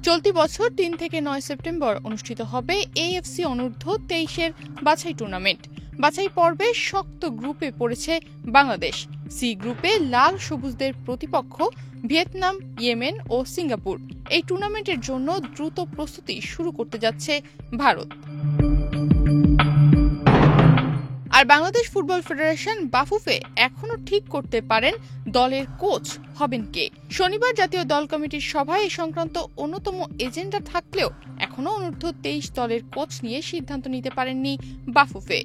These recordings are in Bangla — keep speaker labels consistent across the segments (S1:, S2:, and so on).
S1: চলতি বছর ৩ থেকে ৯ সেপ্টেম্বর অনুষ্ঠিত হবে এএফসি অনূর্ধ্ব ২৩-এর বাছাই টুর্নামেন্ট। বাছাই পর্বে শক্ত গ্রুপে পড়েছে বাংলাদেশ। সি গ্রুপে লাল সবুজদের প্রতিপক্ষ ভিয়েতনাম, ইয়েমেন ও সিঙ্গাপুর। এই টুর্নামেন্টের জন্য দ্রুত প্রস্তুতি শুরু করতে যাচ্ছে ভারত। আর বাংলাদেশ ফুটবল ফেডারেশন বাফুফে এখনো ঠিক করতে পারেন দলের কোচ হবেন কে। শনিবার জাতীয় দল কমিটির সভায় এ সংক্রান্ত অন্যতম এজেন্ডা থাকলেও এখনো অনূর্ধ্ব ২৩ দলের কোচ নিয়ে সিদ্ধান্ত নিতে পারেননি বাফুফে।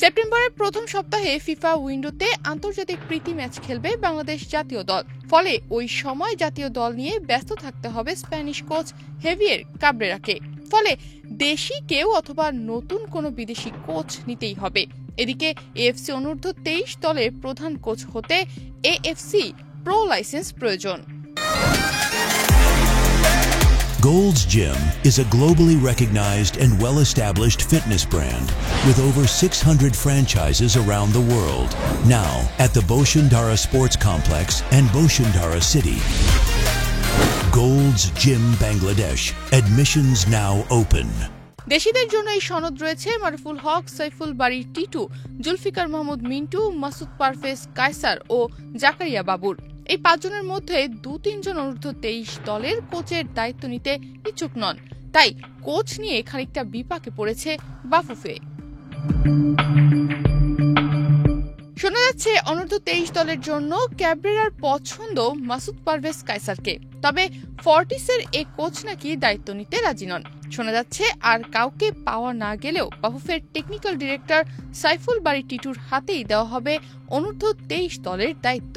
S1: সেপ্টেম্বরের প্রথম সপ্তাহে ফিফা উইন্ডোতে আন্তর্জাতিক প্রীতি ম্যাচ খেলবে বাংলাদেশ জাতীয় দল। ফলে ওই সময় জাতীয় দল নিয়ে ব্যস্ত থাকতে হবে স্প্যানিশ কোচ হেভিয়ের কাবরেরাকে। ফলে দেশি কেউ অথবা নতুন কোনো বিদেশি কোচ নিতেই হবে। এদিকে এএফসি অনূর্ধ্ব ২৩ দলের প্রধান কোচ হতে এএফসি প্রো লাইসেন্স প্রয়োজন।
S2: Gold's Gym is a globally recognized and well-established fitness brand with over 600 franchises around the world. Now at the Bosundara Sports Complex and Bosundara City. Gold's Gym Bangladesh. Admissions now open.
S1: দেশিদের জন্য এই সনদ রয়েছে মারুফুল হক, সাইফুল বারী টিটু, জুলফিকার মাহমুদ মিন্টু, মাসুদ পারভেজ কায়সার ও জাকারিয়া বাবুর। এই ৫ জনের মধ্যে ২-৩ জন অনূর্ধ্ব ২৩ দলের কোচের দায়িত্ব নিতে ইচ্ছুক নন। তাই কোচ নিয়ে খানিকটা বিপাকে পড়েছে বাফুফে। শোনা যাচ্ছে অনূর্ধ্ব ২৩ দলের জন্য ক্যাবরেরার পছন্দ মাসুদ পারভেজ কায়সারকে। তবে ফর্টিসের এ কোচ নাকি দায়িত্ব নিতে রাজি নন। শোনা যাচ্ছে আর কাউকে পাওয়া না গেলেও বাফুফের টেকনিক্যাল ডিরেক্টর সাইফুল বারী টিটুর হাতেই দেওয়া হবে অনূর্ধ্ব ২৩ দলের দায়িত্ব।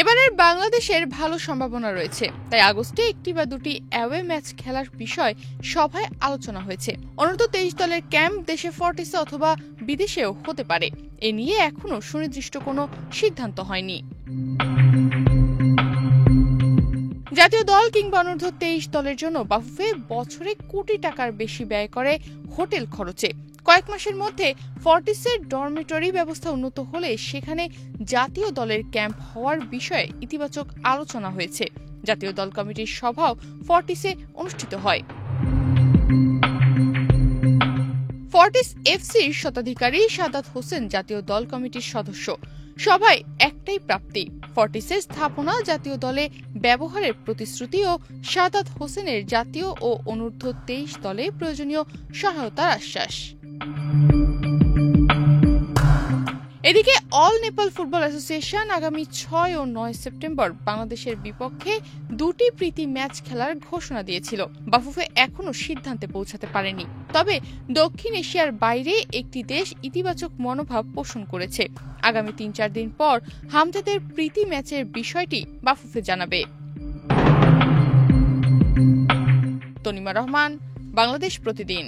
S1: এবারের বাংলাদেশের ভালো সম্ভাবনা রয়েছে, তাই আগস্টে ১টি বা ২টি অ্যাওয়ে ম্যাচ খেলার বিষয় সভায় আলোচনা হয়েছে। অনূর্ধ্ব ২৩ দলের ক্যাম্প দেশে ফর্টিসে অথবা বিদেশেও হতে পারে। এ নিয়ে এখনো সুনির্দিষ্ট কোনো সিদ্ধান্ত হয়নি। জাতীয় দল কিংবা অনূর্ধ্ব ২৩ দলের জন্য বাফুফে বছরে কোটি টাকার বেশি ব্যয় করে হোটেল খরচে। কয়েক মাসের মধ্যে ফর্টিসের ডরমিটরি ব্যবস্থা উন্নত হলে সেখানে জাতীয় দলের ক্যাম্প হওয়ার বিষয়ে ইতিবাচক আলোচনা হয়েছে। জাতীয় দল কমিটির সভাও ফর্টিসে অনুষ্ঠিত হয়। ফর্টিস এফসির স্বত্বাধিকারী সাদাত হোসেন জাতীয় দল কমিটির সদস্য। সভায় একটাই প্রাপ্তি, ফর্টিসের স্থাপনা জাতীয় দলে ব্যবহারের প্রতিশ্রুতি ও সাদাত হোসেনের জাতীয় ও অনূর্ধ্ব ২৩ দলে প্রয়োজনীয় সহায়তার আশ্বাস। এদিকে অল নেপাল ফুটবল অ্যাসোসিয়েশন আগামী ৬ ও ৯ সেপ্টেম্বর বাংলাদেশের বিপক্ষে ২টি প্রীতি ম্যাচ খেলার ঘোষণা দিয়েছিল। বাফুফে এখনো সিদ্ধান্তে পৌঁছাতে পারেনি। তবে দক্ষিণ এশিয়ার বাইরে একটি দেশ ইতিবাচক মনোভাব পোষণ করেছে। আগামী ৩-৪ দিন পর হামজাদের প্রীতি ম্যাচের বিষয়টি বাফুফে জানাবে। তনিমা রহমান, বাংলাদেশ প্রতিদিন।